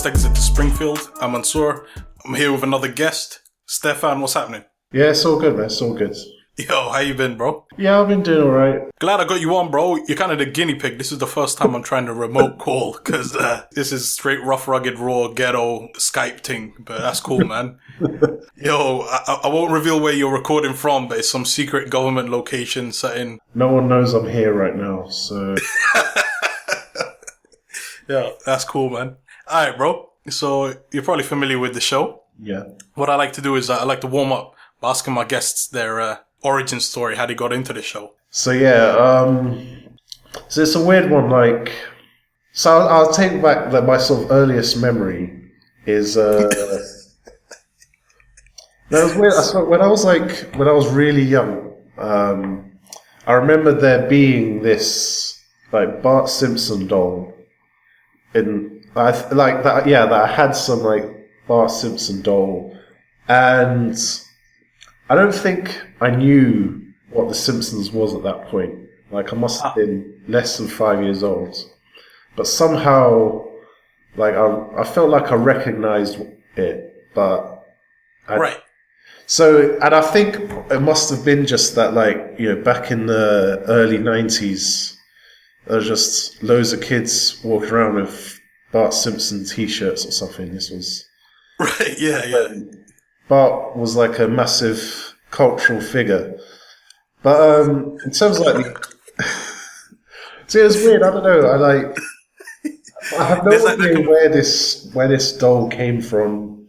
Last Exit to Springfield. I'm Mansoor. I'm here with another guest. Stefan, what's happening? Yeah, it's all good, man. It's all good. Yo, how you been, bro? Yeah, I've been doing alright. Glad I got you on, bro. You're kind of the guinea pig. This is the first time I'm trying to remote call, because this is straight rough, rugged, raw, ghetto Skype thing. But that's cool, man. Yo, I won't reveal where you're recording from, but it's some secret government location set in. No one knows I'm here right now, so... Yeah, that's cool, man. Alright, bro. So, you're probably familiar with the show. Yeah. What I like to do is I like to warm up by asking my guests their origin story, how they got into the show. So it's a weird one, like... So I'll take back that my sort of earliest memory is... That was weird. I swear, when I was really young, I remember there being this, like, Bart Simpson doll that I had some, like, Bart Simpson doll, and I don't think I knew what The Simpsons was at that point. Like, I must have been less than 5 years old. But somehow, like, I felt like I recognized it, but... Right. So, and I think it must have been just that, like, you know, back in the early 90s, there was just loads of kids walking around with Bart Simpson t-shirts or something. This was... Right, yeah. Bart was like a massive cultural figure. But in terms of like... See, it was weird, I don't know, I have no idea where this doll came from,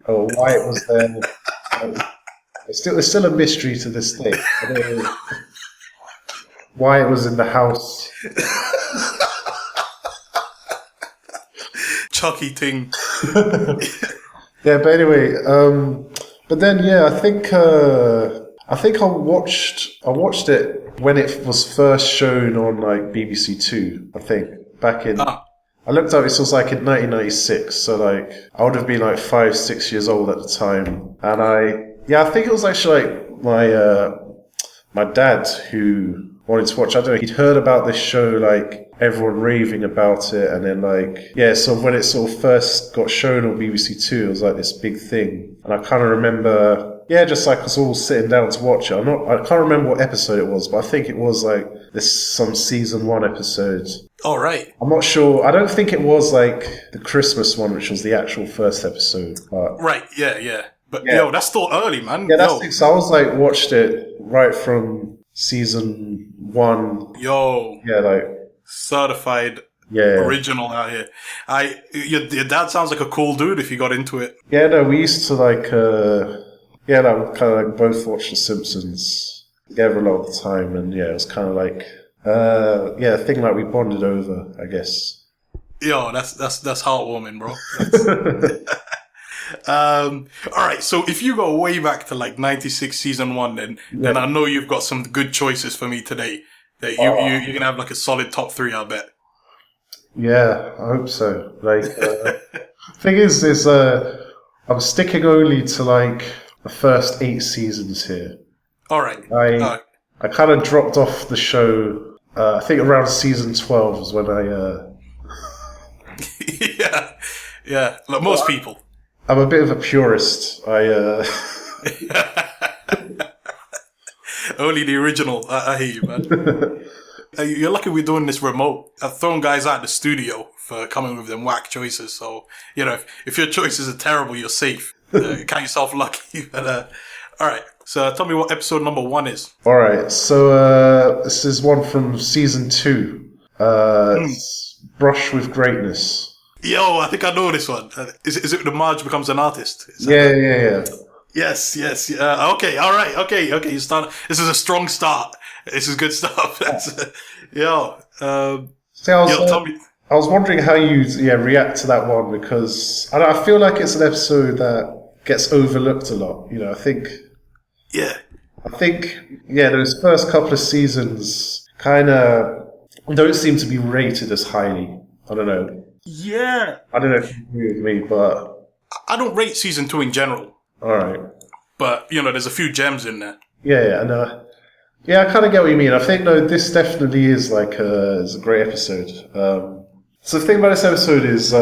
or why it was there. It's still a mystery to this day. I don't know why it was in the house. Chucky thing. Yeah, but anyway, but then yeah, I think I watched it when it was first shown on like BBC Two. I think back in. I looked up. It was like in 1996, so like I would have been like 5-6 years old at the time, and I think it was actually like my dad who wanted to watch. I don't know. He'd heard about this show, like everyone raving about it, and then like so when it sort of first got shown on BBC Two, it was like this big thing, and I kind of remember. Yeah, just like us all sitting down to watch it. I can't remember what episode it was, but I think it was like some season 1 episode. Oh, right. I'm not sure. I don't think it was like the Christmas one, which was the actual first episode. But right, yeah. But yo, that's still early, man. Yeah, that's so I was like watched it right from season 1. Yo. Yeah, like certified original out here. Your dad sounds like a cool dude if you got into it. Yeah, no, we used to like we kind of like both watch The Simpsons together a lot of the time, and yeah, it was kind of like a thing like we bonded over, I guess. Yo, that's heartwarming, bro. All right, so if you go way back to like 96 season 1, then I know you've got some good choices for me today. That you're gonna have like a solid top 3, I bet. Yeah, I hope so. Like, thing is I'm sticking only to like the first 8 seasons here. All right. I kind of dropped off the show. I think around season 12 was when I. Yeah, like most people. I'm a bit of a purist. Only the original. I hear you, man. You're lucky we're doing this remote. I've thrown guys out of the studio for coming with them whack choices. So, you know, if your choices are terrible, you're safe. Count yourself lucky. But, all right. So tell me what episode number 1 is. All right. So this is one from season 2. Brush with Greatness. Yo, I think I know this one. Is it the Marge becomes an artist? Yeah. Yes. Okay. All right. Okay. You start. This is a strong start. This is good stuff. Tell me. I was wondering how you'd react to that one, because I feel like it's an episode that gets overlooked a lot. You know, I think those first couple of seasons kind of don't seem to be rated as highly. I don't know. Yeah. I don't know if you agree with me, but I don't rate season 2 in general. All right. But, you know, there's a few gems in there. Yeah, and I kind of get what you mean. I think, no, this definitely is like it's a great episode. So the thing about this episode is,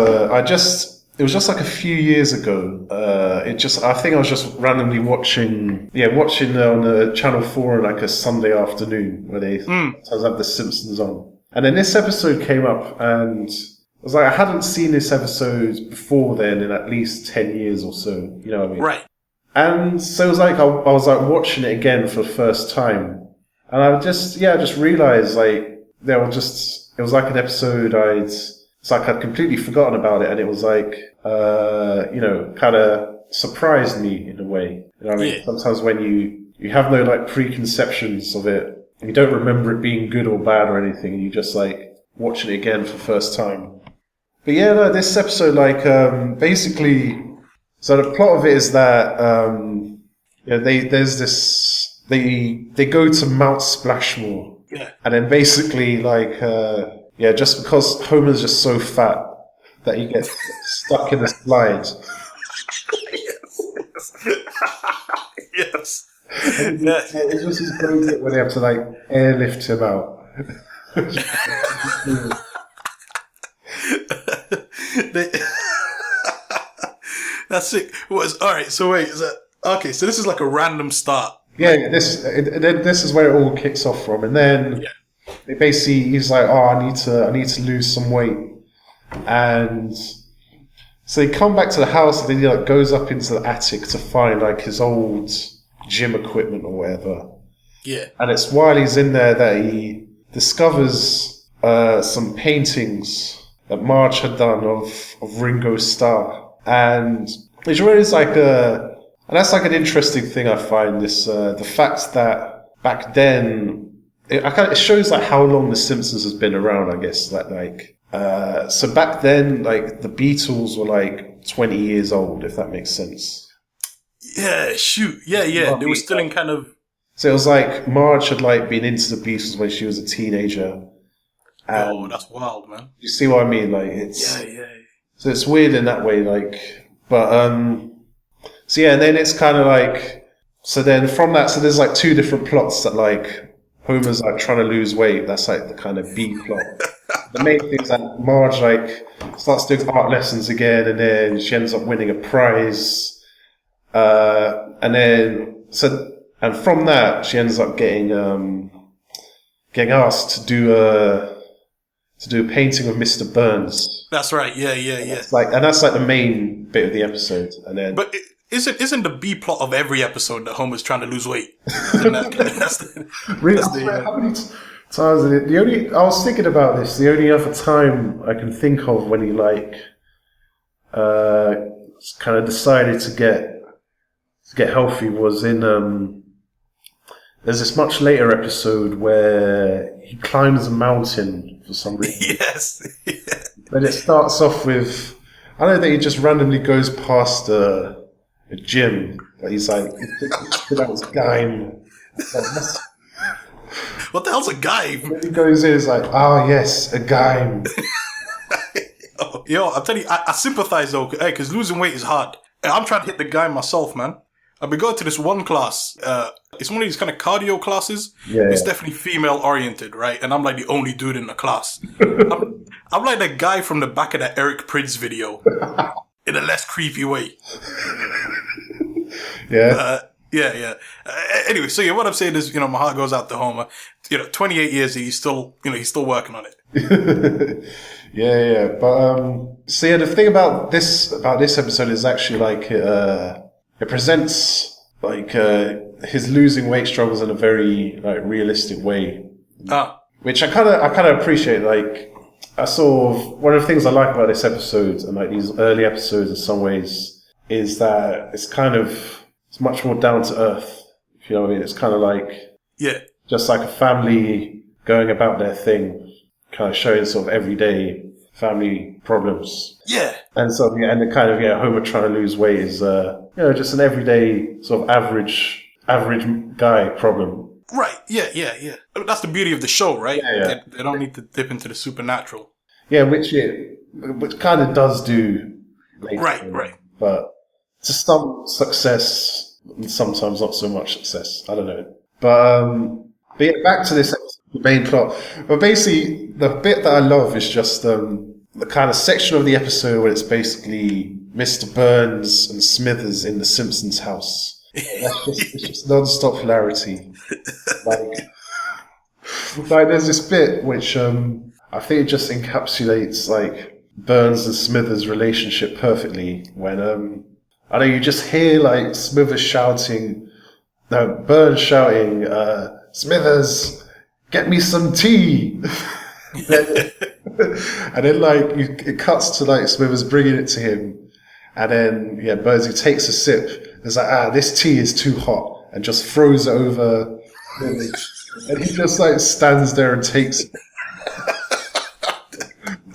it was just like a few years ago. I think I was just randomly watching on Channel 4 on like a Sunday afternoon where they sometimes have The Simpsons on. And then this episode came up, and I was like, I hadn't seen this episode before then in at least 10 years or so. You know what I mean? Right. And so it was like, I was like watching it again for the first time. And I just realized like, it was like an episode I'd completely forgotten about it. And it was like, kind of surprised me in a way. You know what I mean? Sometimes when you have no like preconceptions of it, and you don't remember it being good or bad or anything, and you just like watching it again for the first time. But yeah, no, this episode, like, basically, so the plot of it is that, they go to Mount Splashmore. Yeah. And then basically, like, just because Homer's just so fat that he gets stuck in the slide. Yes. It's just his great when they have to, like, airlift him out. That's it. Alright, so wait, okay, so this is like a random start. Yeah, this is where it all kicks off from, and then he's like, oh, I need to lose some weight, and so they come back to the house, and then he like goes up into the attic to find like his old gym equipment or whatever. Yeah, and it's while he's in there that he discovers some paintings that Marge had done of Ringo Starr, and it's really like and that's like an interesting thing I find, this the fact that back then it shows like how long the Simpsons has been around, I guess, so back then like the Beatles were like 20 years old, if that makes sense. Yeah, shoot. Yeah. They were still in kind of... So it was like Marge had like been into the Beatles when she was a teenager. Oh, that's wild, man. You see what I mean? Like it's... Yeah. So it's weird in that way, like... But, so yeah, and then it's kind of like... So then from that, so there's like two different plots that like... Homer's like trying to lose weight. That's like the kind of B plot. The main thing is that Marge like starts doing art lessons again, and then she ends up winning a prize. And from that, she ends up getting asked to do a painting of Mr. Burns. That's right. Yeah. And that's like the main bit of the episode. And then, but isn't the B plot of every episode that Homer's trying to lose weight? Really? How many times? I was thinking about this. The only other time I can think of when he like kind of decided to get healthy was in there's this much later episode where he climbs a mountain for some reason. Yes. But it starts off with, I know that he just randomly goes past a gym. He's like, that was Gaim. What the hell's a Gaim? When he goes in, it's like, yes, a Gaim. Yo, I'm telling you, I sympathize though, because losing weight is hard. I'm trying to hit the Gaim myself, man. I've been going to this one class. It's one of these kind of cardio classes. Yeah, it's definitely female oriented, right? And I'm like the only dude in the class. I'm like the guy from the back of that Eric Prydz video in a less creepy way. Yeah. Yeah. Anyway, so what I'm saying is, my heart goes out to Homer. 28 years, he's still working on it. Yeah. But so yeah, the thing about this episode is actually like it presents like his losing weight struggles in a very like realistic way, which I kind of appreciate. Like, I sort of, one of the things I like about this episode and like these early episodes in some ways is that it's much more down to earth. If you know what I mean, it's kind of like just like a family going about their thing, kind of showing sort of everyday family problems. Yeah. And so, and the kind of, Homer trying to lose weight is, just an everyday sort of average guy problem. Right. Yeah. That's the beauty of the show, right? Yeah. They don't need to dip into the supernatural. Yeah, which kind of does do. Later, right. But to some success, and sometimes not so much success. I don't know. But yeah, back to this episode, the main plot. But basically, the bit that I love is just the kind of section of the episode where it's basically Mr. Burns and Smithers in the Simpsons house. It's just non-stop hilarity. Like there's this bit which I think it just encapsulates like Burns and Smithers' relationship perfectly. When I know you just hear like Smithers shouting, no, Burns shouting, Smithers, get me some tea. And then like it cuts to like Smithers bringing it to him, and then Burns, he takes a sip. It's like, this tea is too hot, and just throws it over, and he just like stands there and takes it.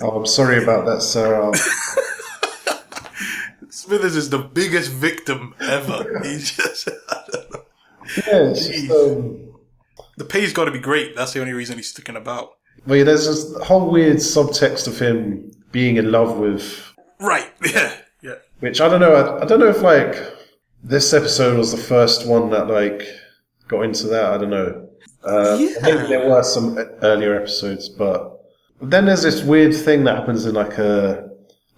Oh, I'm sorry about that, sir. Smithers is the biggest victim ever. He's just, I don't know. Yeah, it's just, the pay's got to be great. That's the only reason he's sticking about. But yeah, there's this whole weird subtext of him being in love with. Right. Yeah. Yeah. Which I don't know. I don't know if like this episode was the first one that like got into that. I don't know. Maybe there were some earlier episodes, but then there's this weird thing that happens in like a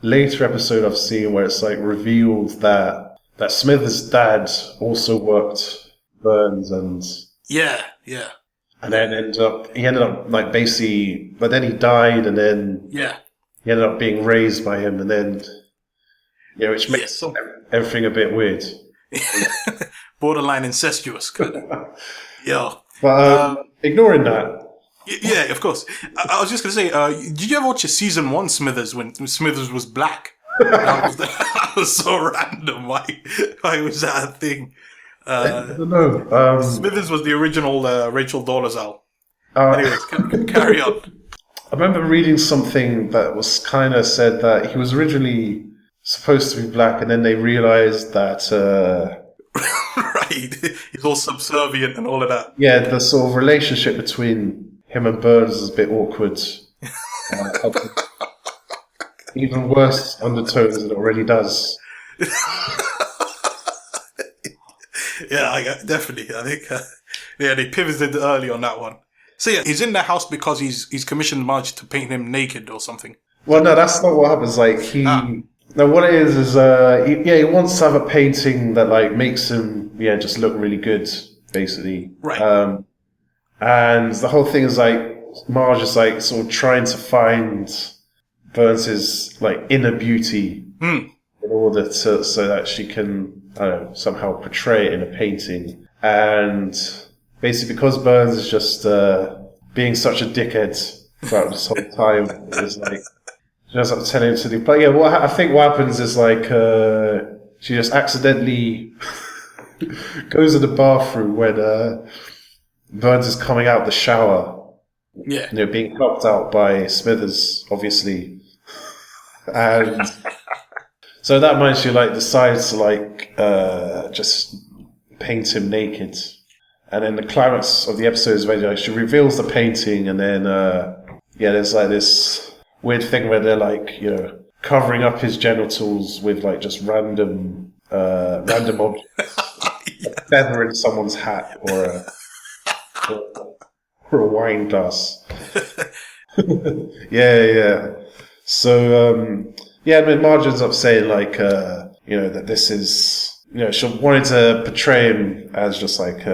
later episode I've seen where it's like revealed that Smithers' dad also worked Burns and yeah. And then he ended up like basically, but then he died, and then he ended up being raised by him, and then which makes everything a bit weird, borderline incestuous kind of. Yeah, but ignoring that. Yeah, of course. I was just gonna say, did you ever watch a season 1 Smithers when Smithers was black? That was so random. Why was that a thing? I don't know. Smithers was the original Rachel Dolezal. Anyways, carry on. I remember reading something that was kind of said that he was originally supposed to be black, and then they realized that. Right, he's all subservient and all of that. Yeah, the sort of relationship between him and Burns is a bit awkward. Even worse undertones than it already does. Yeah, definitely. I think, they pivoted early on that one. So yeah, he's in the house because he's commissioned Marge to paint him naked or something. Well, no, that's not what happens. Like no, what it is he wants to have a painting that like makes him just look really good, basically. Right. And the whole thing is like Marge is like sort of trying to find Burns's like inner beauty in order to so that she can somehow portray it in a painting. And basically because Burns is just being such a dickhead throughout this whole time, it's like she ends up telling him to do play. Yeah, I think what happens is like she just accidentally goes to the bathroom when Burns is coming out the shower. Yeah. Being helped out by Smithers, obviously. And so that man, she like decides to like just paint him naked. And then the climax of the episode is where she reveals the painting, and then there's like this weird thing where they're like covering up his genitals with like just random objects, a feather in someone's hat or a wine glass. yeah. So and then Marge ends up saying like that this is she wanted to portray him as just like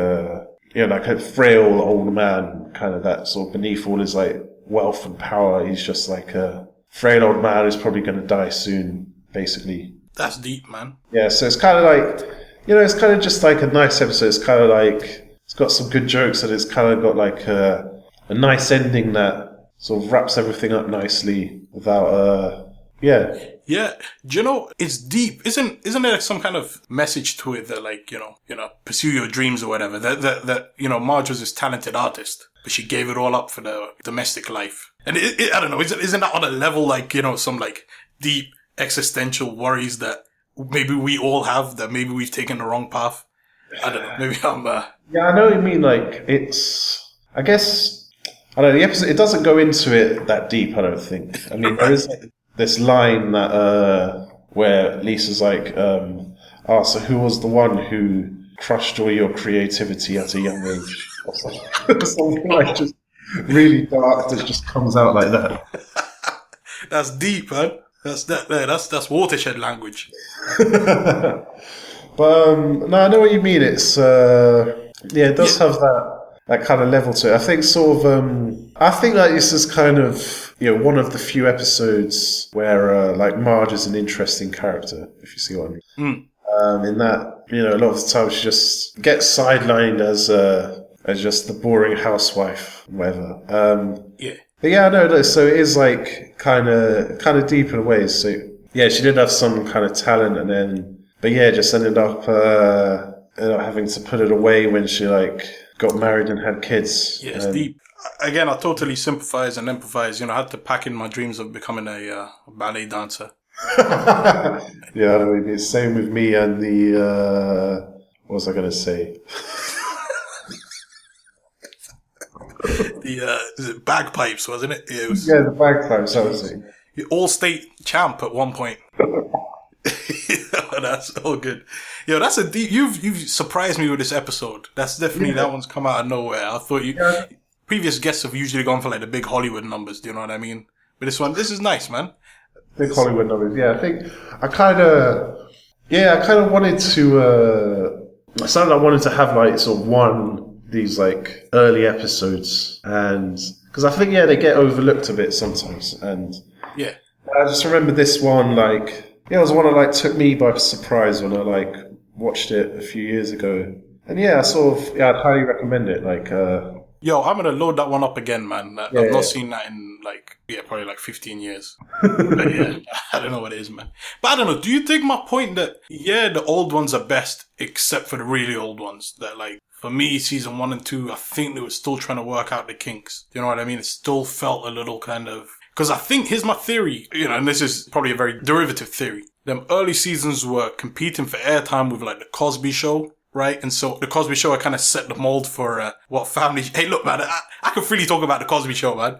like a frail old man, kind of that sort of beneath all his like wealth and power, he's just like a frail old man who's probably going to die soon, basically. That's deep, man. Yeah, so it's kind of like it's kind of just like a nice episode. It's kind of like it's got some good jokes, and it's kind of got like a nice ending that sort of wraps everything up nicely without Yeah, do you know, it's deep. Isn't there some kind of message to it that like, pursue your dreams or whatever? That Marge was this talented artist, but she gave it all up for the domestic life. And I don't know, isn't that on a level like, some like deep existential worries that maybe we all have, that maybe we've taken the wrong path? I don't know, maybe I'm... Yeah, I know what you mean, like, I guess, I don't know, the episode, it doesn't go into it that deep, I don't think. I mean, there is this line that where Lisa's like, so who was the one who crushed all your creativity at a young age? Or something like just really dark that just comes out like that. That's deep, man. That's watershed language. But no, I know what you mean. It's it does have that kind of level to it. I think I think like this is kind of one of the few episodes where like Marge is an interesting character, if you see what I mean. In that a lot of the time she just gets sidelined as just the boring housewife, whatever. But yeah, no. So it is like kind of deep in ways. So yeah, she did have some kind of talent, and then. But yeah, just ended up having to put it away when she like got married and had kids. Yeah, it's deep. Again, I totally sympathize and empathize. I had to pack in my dreams of becoming a ballet dancer. Yeah, I know. It's the same with me and the. What was I going to say? The bagpipes, wasn't it? Yeah, the bagpipes. I was saying. The all-state champ at one point. That's all good. That's a deep. You've surprised me with this episode. That's definitely that one's come out of nowhere. I thought previous guests have usually gone for like the big Hollywood numbers. Do you know what I mean? But this is nice, man. Big Hollywood numbers. Yeah, I think I kind of wanted to. I sounded like I wanted to have like sort of these like early episodes, and because I think they get overlooked a bit sometimes, and I just remember this one like. Yeah, it was one that like took me by surprise when I like watched it a few years ago, and I'd highly recommend it. Like, I'm gonna load that one up again, man. I've not seen that in probably like 15 years. But I don't know what it is, man. But I don't know. Do you think my point that the old ones are best, except for the really old ones? That like for me, season 1 and 2, I think they were still trying to work out the kinks. Do you know what I mean? It still felt a little kind of. Because I think, here's my theory, and this is probably a very derivative theory. Them early seasons were competing for airtime with like the Cosby Show, right? And so the Cosby Show kind of set the mold for what family... Hey, look, man, I can freely talk about the Cosby Show, man.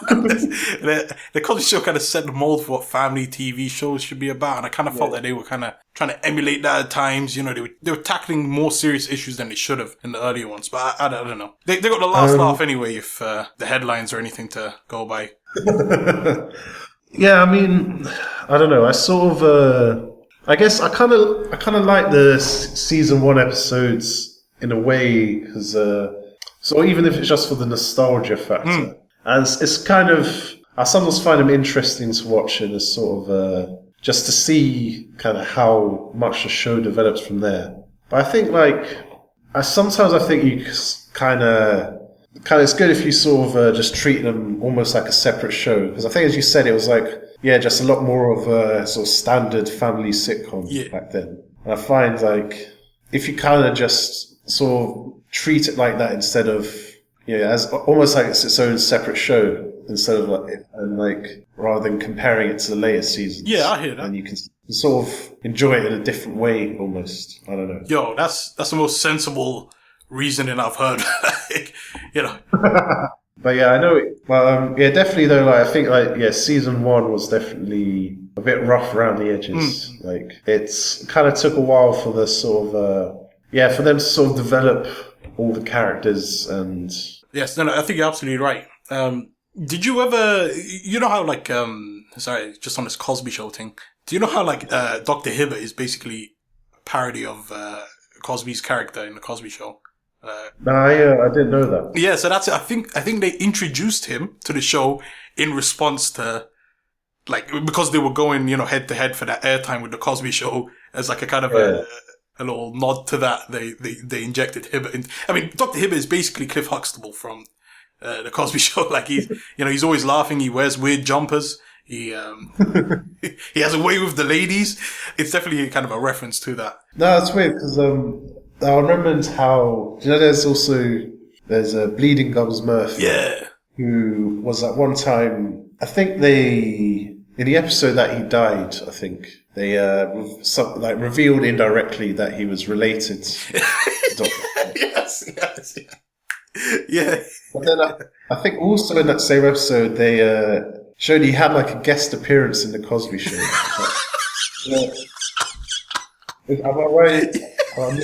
The Cosby Show kind of set the mold for what family TV shows should be about. And I kind of felt that they were kind of trying to emulate that at times. They were tackling more serious issues than they should have in the earlier ones. But I don't know. They got the last laugh anyway, if the headlines or anything to go by. Yeah, I mean, I don't know. I sort of, I guess I kind of like the season 1 episodes in a way because, so even if it's just for the nostalgia factor, and it's kind of, I sometimes find them interesting to watch and as sort of just to see kind of how much the show develops from there. But I think sometimes I think you kind of it's good if you sort of just treat them almost like a separate show. Because I think, as you said, it was like, just a lot more of a sort of standard family sitcom back then. And I find like, if you kind of just sort of treat it like that instead of, as almost like it's its own separate show, instead of rather than comparing it to the later seasons. Yeah, I hear that. And you can sort of enjoy it in a different way almost. I don't know. Yo, that's the most sensible reasoning I've heard. But I know it. Definitely though. Like, I think season 1 was definitely a bit rough around the edges. Like, it's kind of took a while for the sort of for them to sort of develop all the characters and. Yes, no, I think you're absolutely right. Did you ever, how like sorry, just on this Cosby Show thing. Do you know how like Dr. Hibbert is basically a parody of Cosby's character in the Cosby Show? I didn't know that. Yeah, so that's it. I think they introduced him to the show in response to, like, because they were going, head to head for that airtime with the Cosby Show as like a kind of a little nod to that. They injected Hibbert in. I mean, Dr. Hibbert is basically Cliff Huxtable from the Cosby Show. Like he's always laughing. He wears weird jumpers. He has a way with the ladies. It's definitely kind of a reference to that. No, it's weird because I remember how, there's a Bleeding Gums Murphy. Yeah. Who was at one time, I think in the episode that he died, I think, they revealed indirectly that he was related to Dr. Yes. Yeah. But then I think also in that same episode, they showed he had like a guest appearance in the Cosby Show. Am I right? I'm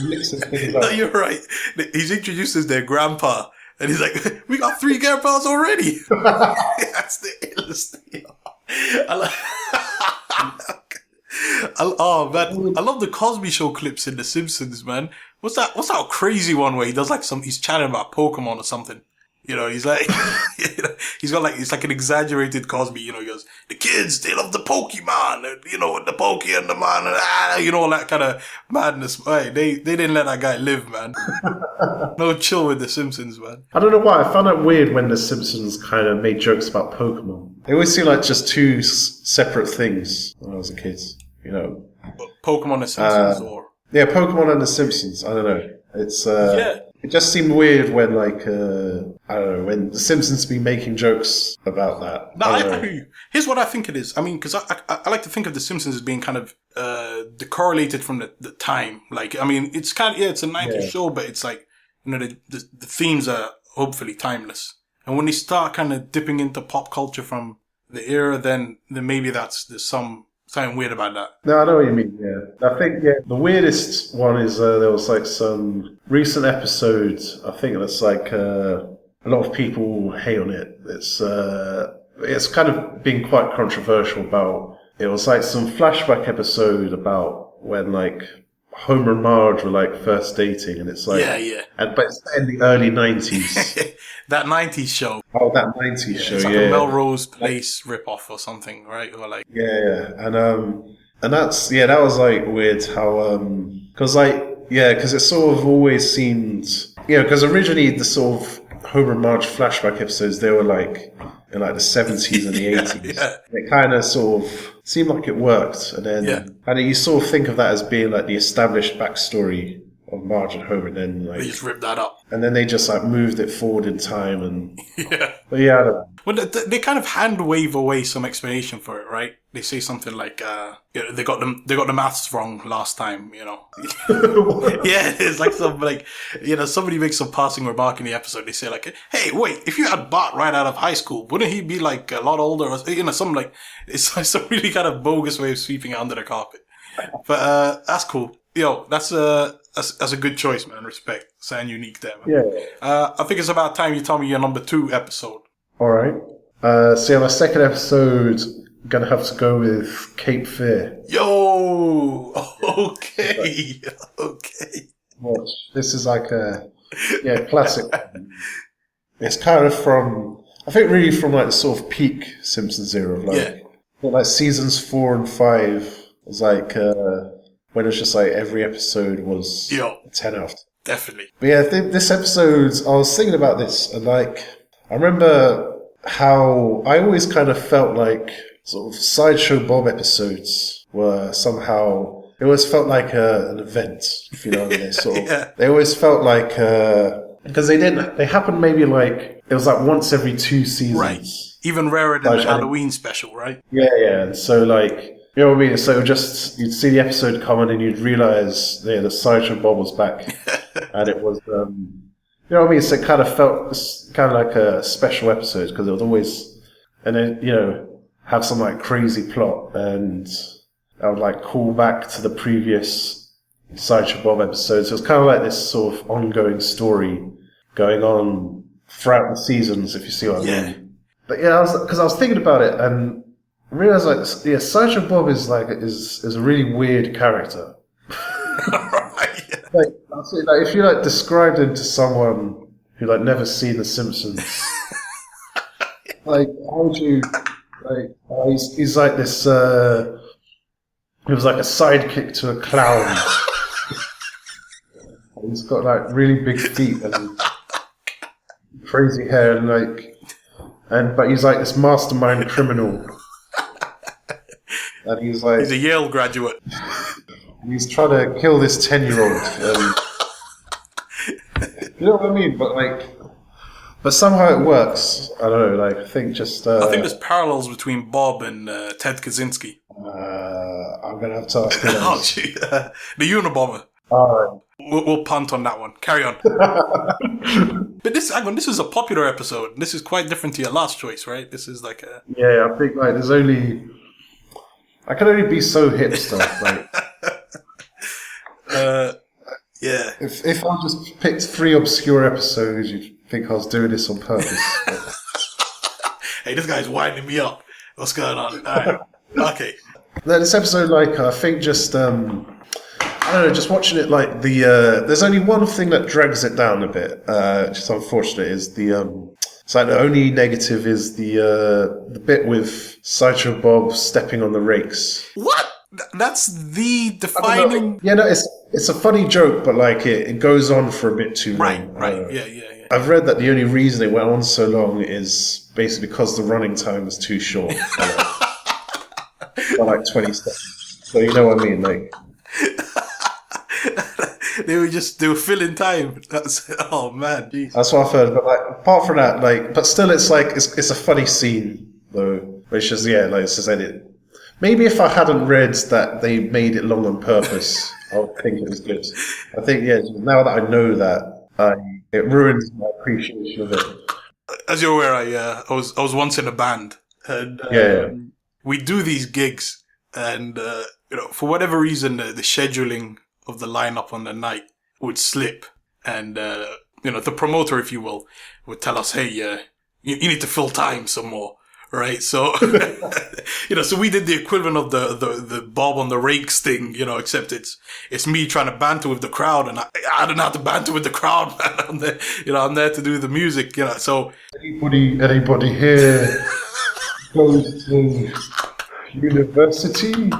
mixing things up. No, you're right. He's introduced as their grandpa, And he's like, we got 3 grandpas already. That's the illest thing. Oh man, I love the Cosby Show clips in The Simpsons, man. What's that crazy one where he does like he's chatting about Pokemon or something. You know, he's like, he's got like, it's like an exaggerated Cosby, you know, he goes, the kids, they love the Pokemon, and, you know, the Pokey and the man, and, you know, all that kind of madness. Right, they didn't let that guy live, man. No chill with The Simpsons, man. I don't know why, I found it weird when The Simpsons kind of made jokes about Pokemon. They always seem like just two separate things when I was a kid, you know. But Pokemon and Simpsons, or? Yeah, Pokemon and The Simpsons, I don't know. It's, yeah. It just seemed weird when, like, I don't know, when The Simpsons be making jokes about that. No, I hear you. Here's what I think it is. I mean, because I like to think of The Simpsons as being kind of decorrelated from the time. Like, I mean, it's kind of, it's a 90s show, but it's like, you know, the themes are hopefully timeless. And when they start kind of dipping into pop culture from the era, then maybe there's something weird about that. No, I know what you mean, yeah. I think, the weirdest one is there was like some recent episodes, I think that's like a lot of people hate on it. It's kind of been quite controversial about, it was like some flashback episode about when like Homer and Marge were like first dating, and it's like, but it's in the early 90s. That 90s show. Oh, that 90s show, it's like a Melrose Place ripoff or something, right? Or like, and that's, that was like weird how, because it sort of always seemed, because originally the sort of Homer and Marge flashback episodes, they were like in like the 70s and the 80s. Yeah. It kind of sort of seemed like it worked, and then and you sort of think of that as being like the established backstory of Marge and Homer, and then like they just ripped that up, and then they just like moved it forward in time, and but I don't know. Well, they kind of hand wave away some explanation for it, right? They say something like, they got the maths wrong last time, you know. Yeah, it's like somebody makes some passing remark in the episode. They say like, hey, wait, if you had Bart right out of high school, wouldn't he be like a lot older? Or, you know, something like, it's like some really kind of bogus way of sweeping it under the carpet. But that's cool. Yo, that's a good choice, man. Respect. Sound unique there, man. Yeah. I think it's about time you tell me your number 2 episode. All right. So my second episode, I'm gonna have to go with Cape Fear. Yo. Okay. Okay. Watch. This is like a classic. It's kind of from, I think, really from like the sort of peak Simpsons era, like seasons 4 and 5 was like when it was just like every episode was a 10 out. Definitely. But yeah, this episode, I was thinking about this, and like I remember how I always kind of felt like sort of Sideshow Bob episodes were somehow, it always felt like an event, if you know what I mean. They always felt like, because they happened maybe like, it was like once every 2 seasons. Right. Even rarer than the Halloween special, right? Yeah. And so like, you know what I mean? So you'd see the episode come on and you'd realise the Sideshow Bob was back. And it was, you know what I mean? So it kind of felt kind of like a special episode, because it was always, and then, you know, have some like crazy plot, and I would like call back to the previous Sideshow Bob episodes. So it was kind of like this sort of ongoing story going on throughout the seasons, if you see what I mean. But yeah, because I was thinking about it and I realised like, Sideshow Bob is a really weird character. Like if you like described him to someone who like never seen The Simpsons, like how would you like? He's like this. He was like a sidekick to a clown. He's got like really big feet and crazy hair, and but he's like this mastermind criminal, and he's a Yale graduate. He's trying to kill this 10-year-old. You know what I mean? But somehow it works. I don't know. Like I think there's parallels between Bob and Ted Kaczynski. I'm gonna have to ask you. Oh, gee, the Unabomber. All right. We'll punt on that one. Carry on. But this is a popular episode. This is quite different to your last choice, right? This is like a... Yeah, I think like there's only... I can only be so hipster. Like... yeah. If I just picked 3 obscure episodes, you'd think I was doing this on purpose. Hey, this guy's winding me up. What's going on? All right. Okay. No, this episode, like, I think just, I don't know, just watching it, like, there's only one thing that drags it down a bit, which is unfortunate, is so the only negative is the bit with Sideshow Bob stepping on the rakes. What? That's the defining... Yeah, no, it's a funny joke, but, like, it goes on for a bit too long. Right, yeah. I've read that the only reason it went on so long is basically because the running time was too short. By like 20 seconds. So you know what I mean? Like, they were filling time. Oh man, jeez. That's what I've heard. But like, apart from that, like, but still, it's like it's a funny scene though. Which is like it's just edit. Maybe if I hadn't read that they made it long on purpose, I would think it was good. I think now that I know that, it ruins my appreciation of it. As you're aware, I was once in a band, and we do these gigs, and for whatever reason, the scheduling of the lineup on the night would slip, and the promoter, if you will, would tell us, "Hey, you need to fill time some more." Right, so so we did the equivalent of the Bob on the rakes thing, except it's me trying to banter with the crowd, and I don't know how to banter with the crowd, man. I'm there to do the music, So anybody here goes to university?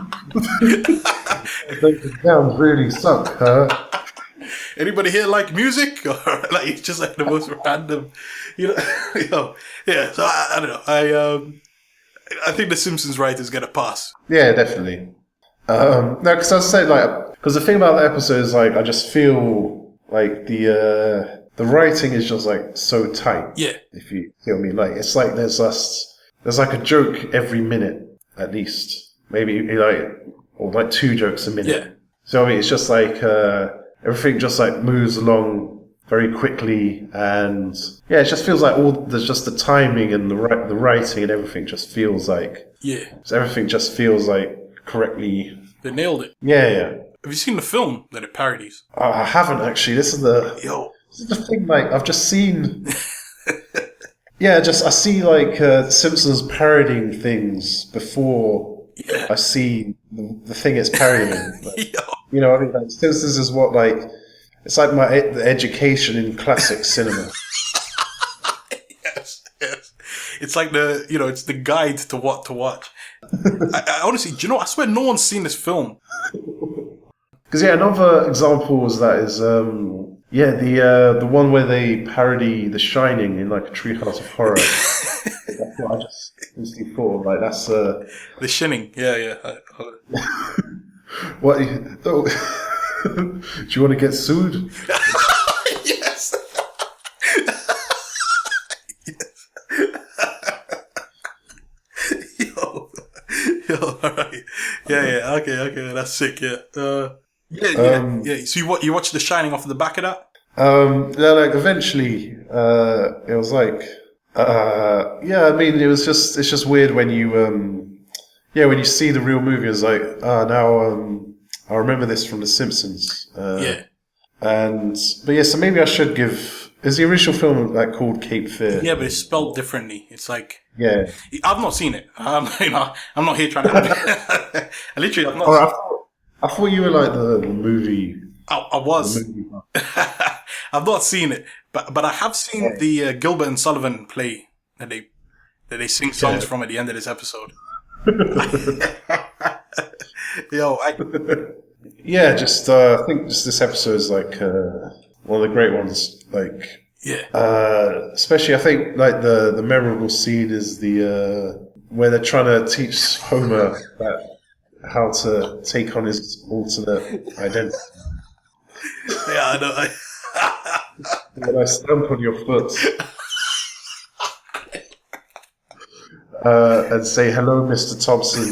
Those exams really suck, huh? Anybody here like music? Or like it's just like the most random, yeah. So I don't know. I think the Simpsons writers get a pass. Yeah, definitely. No, because I was saying because the thing about the episode is like I just feel like the writing is just like so tight. Yeah. If you feel me, like it's like there's like a joke every minute at least, maybe or 2 jokes a minute. Yeah. So I mean, it's just like. Everything just like moves along very quickly, and it just feels like there's just the timing and the writing and everything just feels like so everything just feels like correctly. They nailed it. Yeah. Have you seen the film that it parodies? I haven't actually. This is the thing. Like I've just seen. I see like Simpsons parodying things before I see the thing it's parodying. You know, I mean, like, Simpsons is what, like, it's like the education in classic cinema. Yes. It's like it's the guide to what to watch. I honestly, do you know, I swear no one's seen this film. Because, another example was that is, the one where they parody The Shining in, like, a Treehouse of Horror. That's what I just instantly thought of, like, that's... The Shining, yeah. What? Do you want to get sued? Yes. Yo, all right. Yeah. Okay. That's sick. Yeah. Yeah. So you watched The Shining off the back of that? Like eventually, it was like, I mean, it's just weird when you, when you see the real movie, it's like, now, I remember this from The Simpsons. So maybe I should give, is the original film like called Cape Fear? Yeah, but it's spelled differently. It's like, I've not seen it. I'm not here trying to, I literally, I've not I thought you were like the movie. I was. I've not seen it, but I have seen the Gilbert and Sullivan play that they sing songs from at the end of this episode. I think this episode is like one of the great ones. Like, especially I think like the memorable scene is the where they're trying to teach Homer how to take on his alternate identity. Yeah, I know. When I stamp on your foot and say, "Hello, Mr. Thompson,"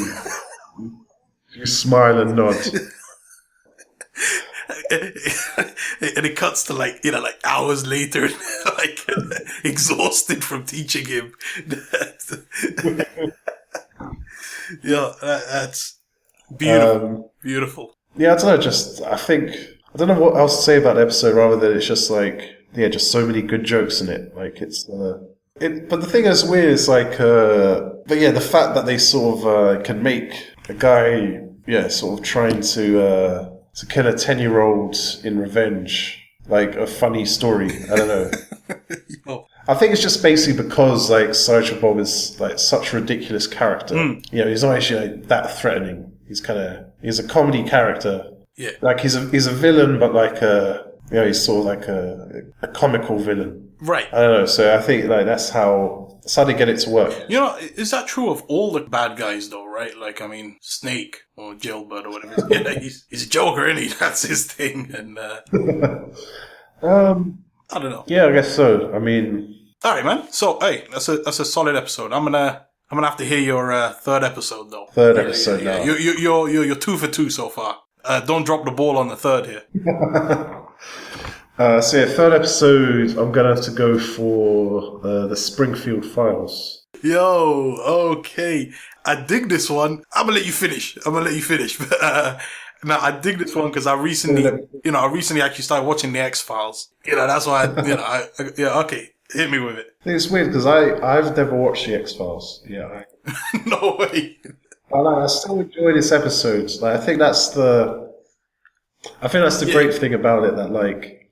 you smile and nod. And it cuts to like hours later, like exhausted from teaching him. That's beautiful. Beautiful. Yeah, I don't know. I don't know what else to say about the episode, rather than it's just like just so many good jokes in it. Like it's but the thing that's weird is like, but yeah, the fact that they sort of can make a guy, sort of trying to kill a 10-year-old in revenge, like a funny story. I don't know. Oh. I think it's just basically because like Sideshow Bob is like such a ridiculous character. He's not actually like, that threatening. He's a comedy character. Yeah. Like he's a villain, but like he's sort of like a comical villain. Right. I don't know. So I think like that's how they get it to work. Is that true of all the bad guys though? Right. Like, I mean, Snake or Jailbird or whatever. He's a Joker, isn't he? That's his thing. And I don't know. Yeah, I guess so. I mean. All right, man. So, hey, that's a solid episode. I'm gonna have to hear your third episode though. Third episode now. You're 2 for 2 so far. Don't drop the ball on the third here. Third episode, I'm gonna have to go for the Springfield Files. Yo, okay. I dig this one. I'm gonna let you finish. But no, I dig this one because I recently actually started watching the X-Files. That's why okay. Hit me with it. I think it's weird because I've never watched the X-Files. Yeah. No way. I still enjoy this episode. Like, I think that's the great thing about it, that like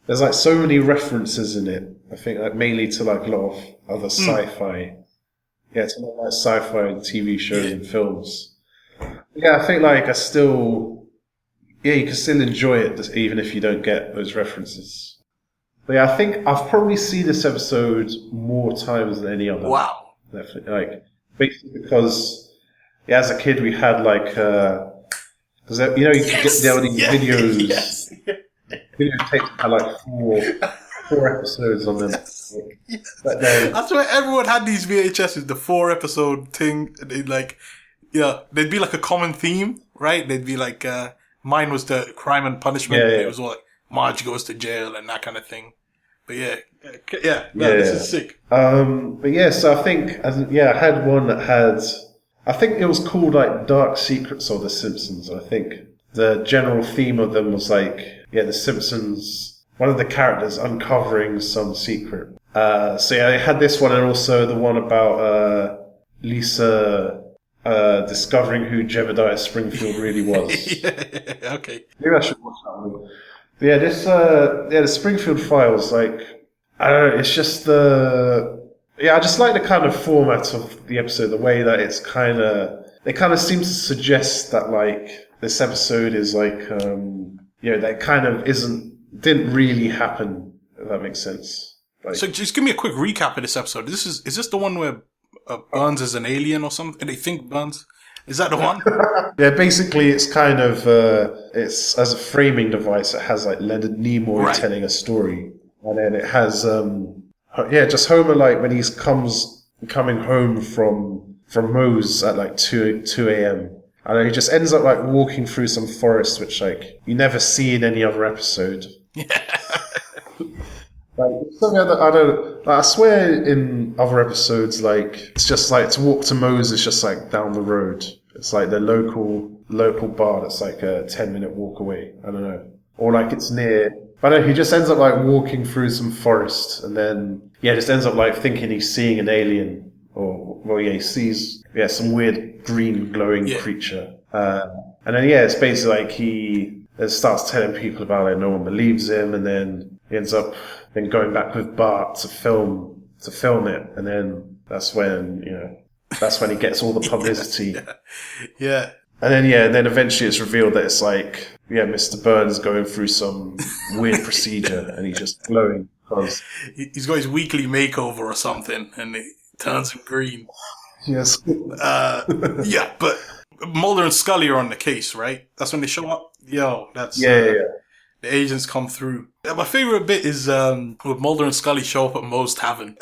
there's like so many references in it. I think like mainly to like a lot of other sci-fi. Yeah, to a lot of like sci-fi TV shows and films. Yeah, I think like you can still enjoy it even if you don't get those references. But yeah, I think I've probably seen this episode more times than any other. Wow. Definitely. Like, basically because as a kid we had like, because you could get down these videos. Yes. Videotapes had like four episodes on them. That's why everyone had these VHSs, the 4-episode thing. They'd be like a common theme, right? They'd be like, mine was the Crime and Punishment. It was all like, Marge goes to jail and that kind of thing. But this is sick. But yeah, so I think, I had one that had, I think it was called like Dark Secrets of the Simpsons. I think the general theme of them was like, the Simpsons, one of the characters uncovering some secret. I had this one and also the one about Lisa discovering who Jebediah Springfield really was. Okay. Maybe I should watch that one. Yeah, the Springfield Files, like, I don't know, it's just I just like the kind of format of the episode, the way that it's it kind of seems to suggest that, like, this episode is like, that kind of didn't really happen, if that makes sense. Like, so just give me a quick recap of this episode. Is this the one where Burns is an alien or something? And they think Burns... Is that the one? Yeah, basically it's kind of, it's as a framing device, it has like Leonard Nimoy telling a story. And then it has, just Homer, like when he's coming home from Moe's at like 2 a.m. And then he just ends up like walking through some forest, which like you never see in any other episode. Like something I swear in other episodes, like it's just like to walk to Moe's is just like down the road. It's like the local bar that's like a 10-minute walk away. I don't know, or like it's near. But no, he just ends up like walking through some forest, and then just ends up like thinking he's seeing an alien, he sees some weird green glowing creature, and then it's basically like he starts telling people about it. No one believes him, and then he ends up then going back with Bart to film it, and then that's when he gets all the publicity. Yeah. And then eventually it's revealed that it's like Mr. Burns going through some weird procedure, and he's just glowing because he's got his weekly makeover or something, and it turns him green. Yes. But Mulder and Scully are on the case, right? That's when they show up. That's the agents come through. My favorite bit is when Mulder and Scully show up at Moe's Tavern.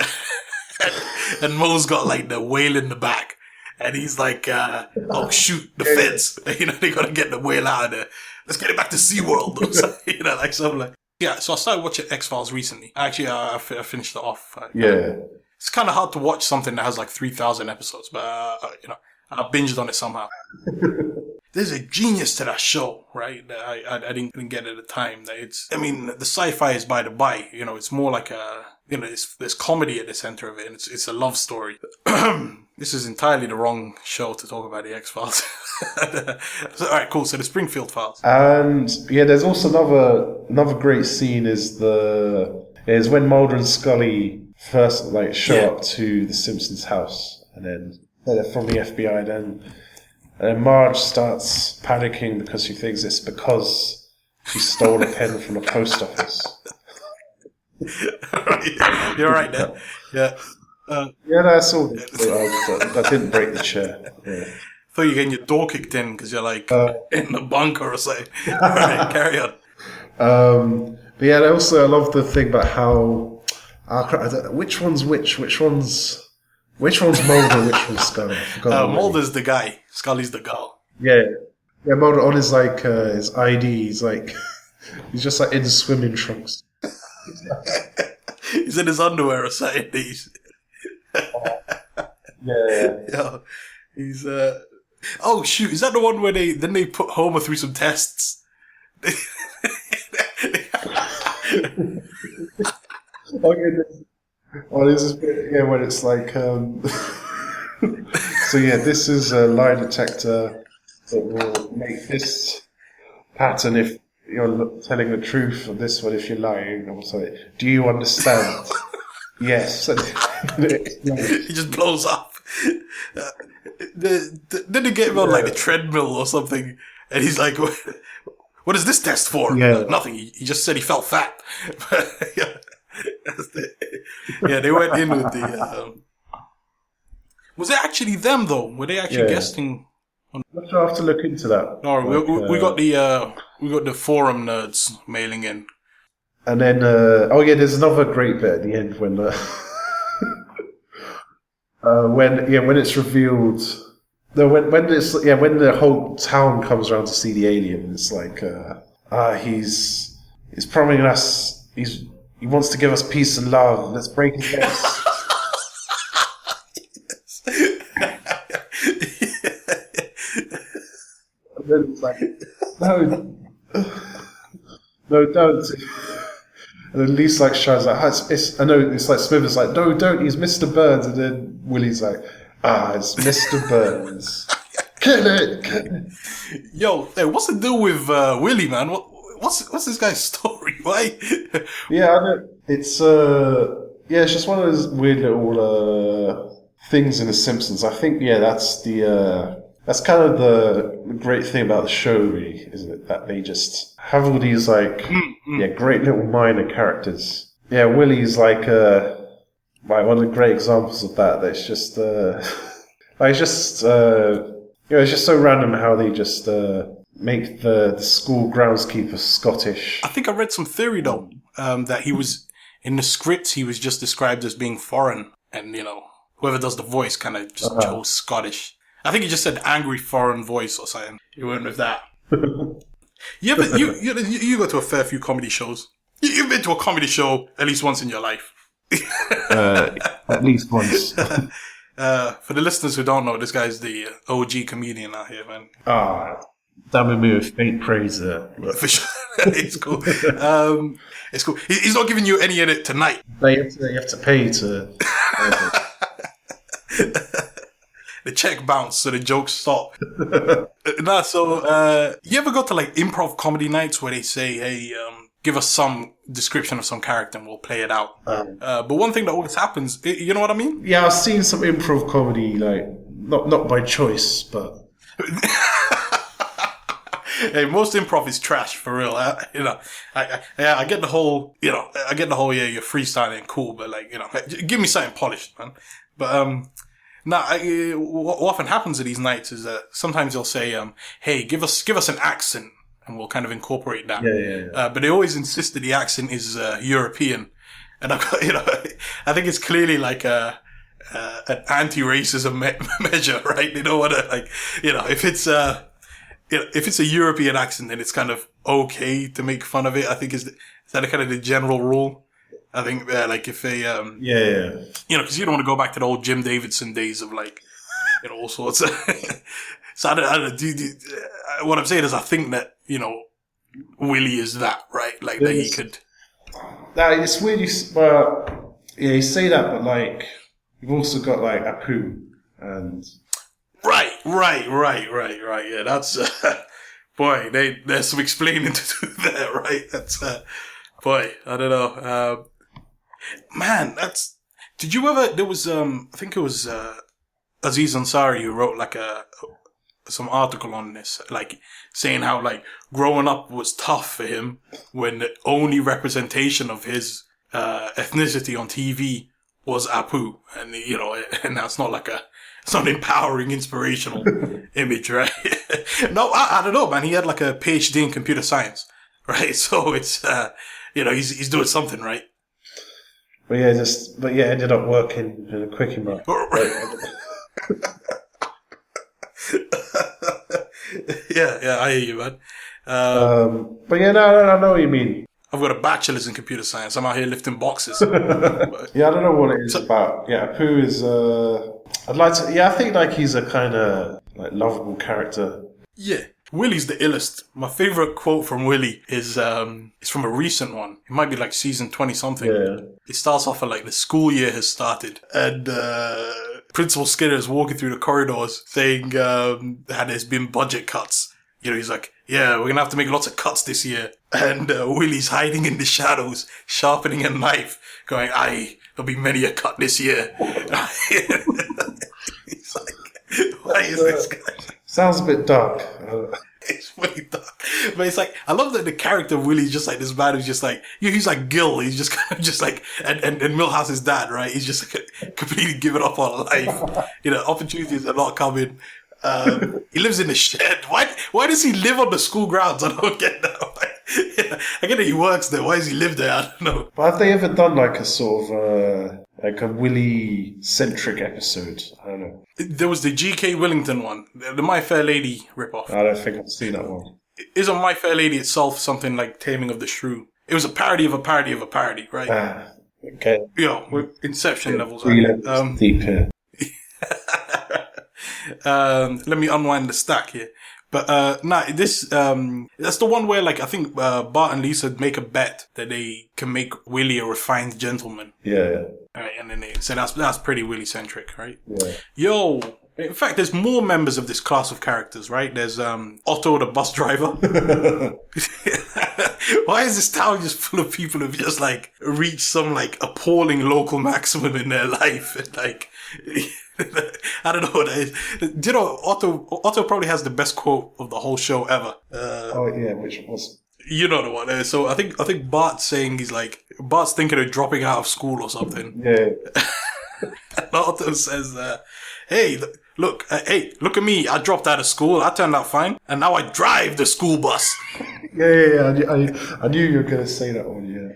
And Moe's got like the whale in the back. And he's like, oh shoot, the feds. They gotta get the whale out of there. Let's get it back to SeaWorld. Or something, like something like. Yeah, so I started watching X-Files recently. Actually, I finished it off. It's kind of hard to watch something that has like 3,000 episodes, but I binged on it somehow. there's a genius to that show, right? That I didn't get at the time. That the sci-fi is by the by. It's more like there's comedy at the center of it, and it's a love story. This is entirely the wrong show to talk about the X-Files. All right, cool. So the Springfield Files. And yeah, there's also another great scene is when Mulder and Scully first show up to the Simpsons house, and then they're from the FBI. And then Marge starts panicking because she thinks it's because she stole a pen from the post office. You're right there. Yeah. Yeah, that's all. That didn't break the chair. Yeah. I thought you're getting your door kicked in because you're in the bunker or something. All right, carry on. But yeah, I love the thing about how which one's which? Which one's Mulder? Which one's Scully? Mulder's the guy. Scully's the girl. Yeah. Mulder on his his ID. He's just in swimming trunks. He's in his underwear or something. Yeah. He's oh shoot! Is that the one where they put Homer through some tests? This is when it's so yeah, this is a lie detector that will make this pattern if you're telling the truth, or this one if you're lying. Or sorry, do you understand? Yes. He just blows up. Then they get him on the treadmill or something, and he's like, "What is this test for?" Yeah. Nothing. He just said he felt fat. They went in with the. Was it actually them though? Were they actually guesting? I'll have to look into that. No, we got the forum nerds mailing in. And then, there's another great bit at the end when when it's revealed. No, when the whole town comes around to see the alien, it's he's promising us he wants to give us peace and love. Let's break his legs. And then it's no, don't. And then Lisa shines I know it's Smithers no, don't. He's Mr. Burns, and then Willie's it's Mr. Burns. Kill it. Yo, hey, what's the deal with Willie, man? What's this guy's story? Why? Yeah, I know. It's it's just one of those weird little things in The Simpsons. I think that's kind of the great thing about the show, really, isn't it? That they just have all these great little minor characters. Yeah, Willie's one of the great examples of that. That's just it's just it's just so random how they just make the school groundskeeper Scottish. I think I read some theory though that he was in the script. He was just described as being foreign, and whoever does the voice kind of just chose Scottish. I think he just said angry foreign voice or something. You went with that. You go to a fair few comedy shows. You've been to a comedy show at least once in your life. At least once. For the listeners who don't know, this guy's the OG comedian out here, man. Damn me with faint praise there. For sure. It's cool. It's cool. He's not giving you any in it tonight. You have to pay to... The check bounced, so the jokes stop. You ever go to improv comedy nights where they say, hey, give us some description of some character and we'll play it out? But one thing that always happens, you know what I mean? Yeah, I've seen some improv comedy, not by choice, but... Hey, most improv is trash for real. I get the whole, you're freestyling cool, but give me something polished, man. But, what often happens at these nights is that sometimes they'll say, hey, give us an accent and we'll kind of incorporate that. Yeah. But they always insist that the accent is, European. And I think it's clearly an anti-racism measure, right? They don't want to, if it's a European accent, then it's kind of okay to make fun of it. I think is that kind of the general rule. I think, if they, because you don't want to go back to the old Jim Davidson days of all sorts of, So I don't what I'm saying is I think that, Willie is that, right? Like, that he could... Now, it's weird well, yeah, you say that, but, like, you've also got, like, Apu and... Right. Yeah, that's... boy, there's some explaining to do there, right? That's... boy, I don't know. Man, that's... Did you ever... There was, I think it was Aziz Ansari who wrote, like, some article on this, like, saying how, like, growing up was tough for him when the only representation of his ethnicity on TV was Apu. And, and that's not like it's not an empowering, inspirational image, right? No, I don't know, man. He had like a PhD in computer science, right? So it's, he's doing something, right? But yeah, ended up working in a quickie mart. Yeah, I hear you, man. But yeah, no, I know what you mean. I've got a bachelor's in computer science. I'm out here lifting boxes. Yeah, I don't know what it is about. Yeah, Apu is. I'd like to. Yeah, I think like he's a kind of like lovable character. Yeah, Willie's the illest. My favorite quote from Willie is it's from a recent one. It might be like season 20 something. Yeah. It starts off at like the school year has started, and Principal Skinner is walking through the corridors saying how there's been budget cuts. He's like, yeah, we're gonna have to make lots of cuts this year. And Willie's hiding in the shadows, sharpening a knife, going, aye, there'll be many a cut this year. He's like, why is this guy? Sounds a bit dark. It's really dark. But it's like, I love that the character of Willie's just like this man who's just like, he's like Gil. He's just kind of just like, and Milhouse's dad, right? He's just like completely given up on life. Opportunities are not coming. He lives in a shed. Why does he live on the school grounds? I don't get that. I get that he works there. Why does he live there? I don't know. But have they ever done like a sort of like a Willie-centric episode? I don't know. There was the G.K. Willington one, the My Fair Lady ripoff. I don't think I've seen that one. Isn't My Fair Lady itself something like Taming of the Shrew? It was a parody of a parody of a parody, right? Okay. With Inception levels. Deep here. Let me unwind the stack here. But this that's the one where like I think Bart and Lisa make a bet that they can make Willie a refined gentleman. Yeah. Right, and then they say that's pretty Willie centric, right? Yeah. Yo, in fact, there's more members of this class of characters, right? There's Otto the bus driver. Why is this town just full of people who've just like reached some like appalling local maximum in their life and like. I don't know what that is. Do you know, Otto probably has the best quote of the whole show ever. Which was... You know the one. So I think Bart's saying Bart's thinking of dropping out of school or something. Yeah. And Otto says, hey, look at me. I dropped out of school. I turned out fine. And now I drive the school bus. Yeah. I knew you were going to say that one, yeah.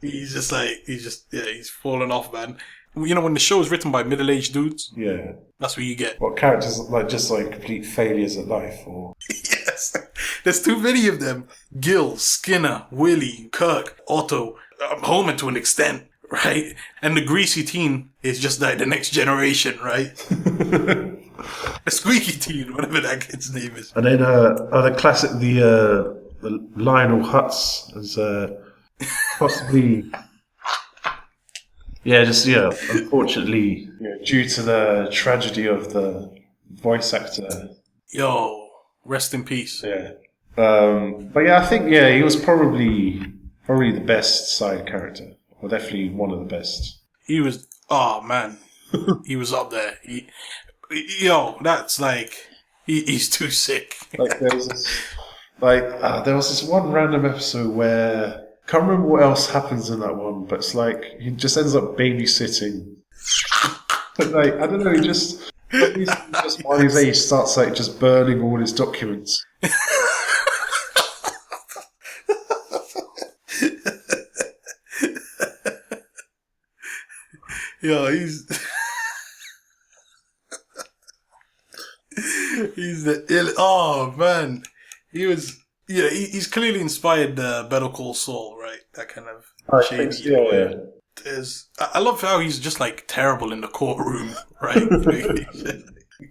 He's falling off, man. When the show is written by middle-aged dudes, yeah, that's what you get. What characters just complete failures at life, or yes, there's too many of them. Gil, Skinner, Willie, Kirk, Otto, Homer to an extent, right? And the greasy teen is just like the next generation, right? The squeaky teen, whatever that kid's name is. And then the classic, the Lionel Hutz as possibly. Yeah, unfortunately, due to the tragedy of the voice actor. Yo, rest in peace. Yeah. But yeah, I think, he was probably the best side character. Or definitely one of the best. He was, man. He was up there. That's like, he's too sick. Like, there was this one random episode where... Can't remember what else happens in that one, but it's like he just ends up babysitting. But like, I don't know, he just while his age starts like just burning all his documents. He's the oh man, he was. Yeah, he's clearly inspired Better Call Saul, right? That kind of shady. I love how he's just like terrible in the courtroom, right?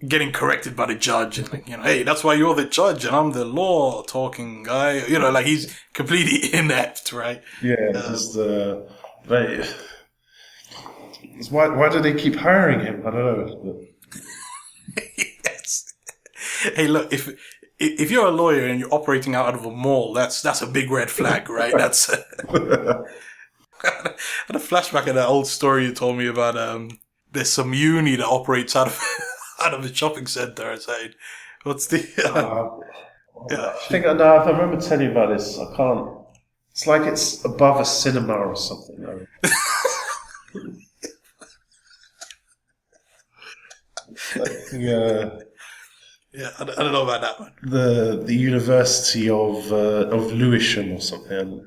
getting corrected by the judge, and like, hey, that's why you're the judge and I'm the law talking guy. Like he's completely inept, right? Yeah, just like, why do they keep hiring him? I don't know. Yes. Hey, look, if you're a lawyer and you're operating out of a mall, that's a big red flag, right? That's. I had a flashback of that old story you told me about. There's some uni that operates out of a shopping center. I said, what's the? I think I know. I remember telling you about this. I can't. It's like it's above a cinema or something. Yeah, I don't know about that one. The University of Lewisham or something.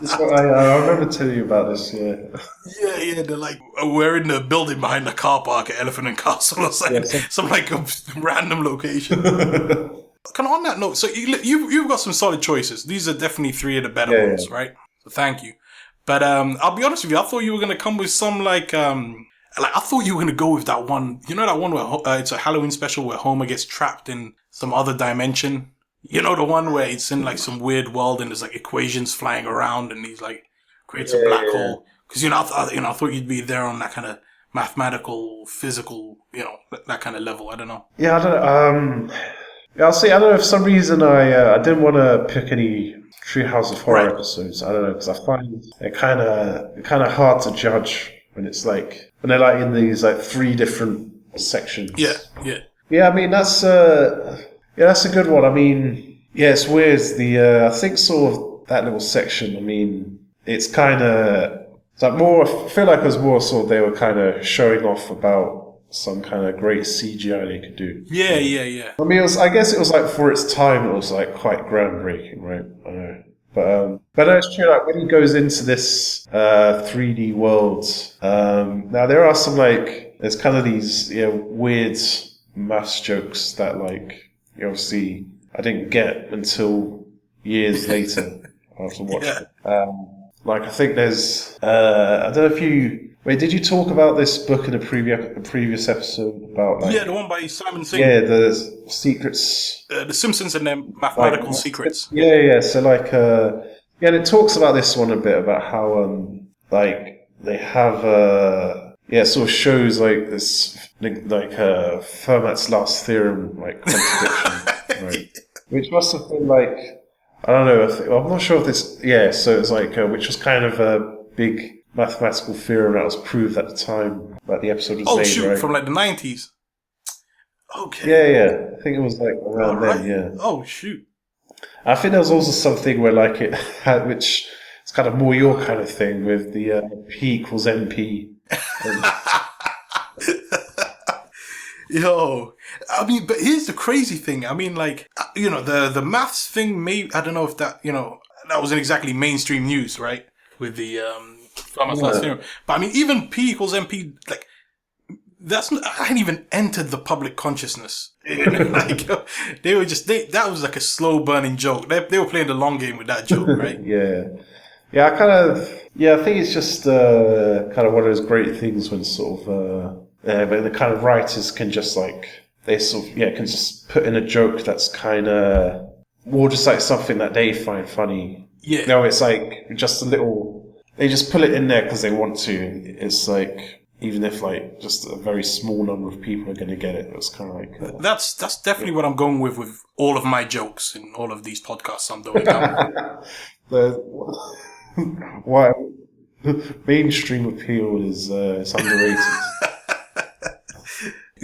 That's what I remember telling you about this. Yeah. They're like, we're in the building behind the car park at Elephant and Castle or something. Some like a random location. Kind of on that note, so you've got some solid choices. These are definitely three of the better ones, right? So thank you. But I'll be honest with you. I thought you were going to come with some like I thought you were going to go with that one. You know that one where it's a Halloween special where Homer gets trapped in some other dimension? You know the one where it's in like some weird world and there's like equations flying around and he's like creates a black hole. Because I thought you'd be there on that kind of mathematical, physical, that kind of level. I don't know. Yeah, I don't know. I'll see. I don't know. For some reason, I didn't want to pick any Treehouse of Horror episodes. I don't know because I find it kind of hard to judge when it's like when they're like in these like three different sections. Yeah. I mean that's that's a good one. I mean, yeah, it's weird. I think sort of that little section. I mean, it's kind of like more. I feel like it was more sort of they were kind of showing off about some kind of great CGI they could do. Yeah. I mean, I guess it was like for its time, it was like quite groundbreaking, right? I know. But it's true, like when he goes into this 3D world, now there are some like, there's kind of these weird maths jokes that like, obviously I didn't get until years later after watching it. Like I think there's, I don't know if did you talk about this book in a previous episode about like... the one by Simon Singh. Yeah, the secrets... The Simpsons and their mathematical secrets. Yeah, so like... and it talks about this one a bit, about how, like, they have, sort of shows like this, like, Fermat's last theorem, like, contradiction, right? Which must have been like... I don't know, I'm not sure if this... Yeah, so it's like, which was kind of a big... mathematical theorem that was proved at the time that the episode was made, right? From like the 90s. Okay. Yeah. I think it was like around then, yeah. Oh, shoot. I think there was also something where like it had, which is kind of more your kind of thing with the P equals NP. Yo, I mean, but here's the crazy thing. I mean, like, the maths thing, maybe, I don't know if that, that wasn't exactly mainstream news, right? With the, Fermat's last theorem. But I mean, even P equals MP, like, I hadn't even entered the public consciousness. Like, they were that was like a slow burning joke. They were playing the long game with that joke, right? Yeah, I think it's just, kind of one of those great things when sort of, but the kind of writers can just like, they sort of, can just put in a joke that's kind of more just like something that they find funny. Yeah. No, it's like just a little, they just pull it in there because they want to. It's like, even if like just a very small number of people are going to get it, it's kind of like... That's definitely what I'm going with all of my jokes in all of these podcasts I'm doing now. Why? Mainstream appeal is underrated.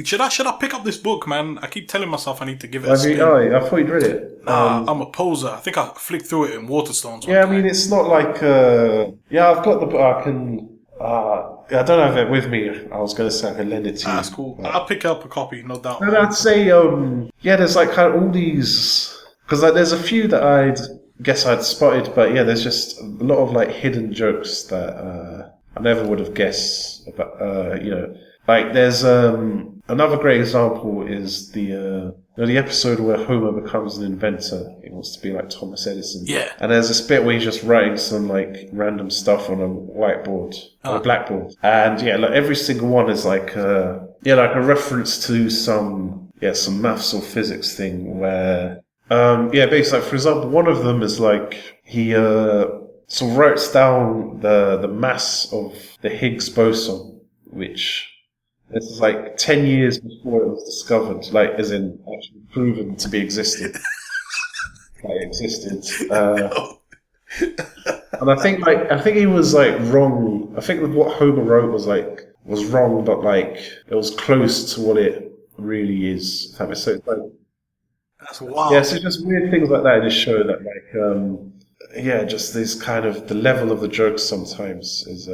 Should I pick up this book, man? I keep telling myself I need to give it a spin. I thought you'd read it. I'm a poser. I think I flicked through it in Waterstones. Yeah, I mean, it's not like... I've got the book. I can... I don't have it with me. I was going to say I can lend it to you. That's cool. I'll pick up a copy, no doubt. And I'd say, there's like kind of all these... Because like, there's a few that I'd spotted, but yeah, there's just a lot of like hidden jokes that I never would have guessed about, Like, there's another great example is the episode where Homer becomes an inventor. He wants to be like Thomas Edison. Yeah. And there's this bit where he's just writing some like random stuff on a whiteboard, on a blackboard. And yeah, like every single one is like like a reference to some maths or physics thing where, basically, like, for example, one of them is like he sort of writes down the mass of the Higgs boson, which this is like 10 years before it was discovered, like as in actually proven to be existed. Like it existed. And I think he was like wrong. I think what Homer wrote was wrong, but like it was close to what it really is. So it's like, that's wild. Yeah, so just weird things like that just show that just this kind of the level of the jokes sometimes is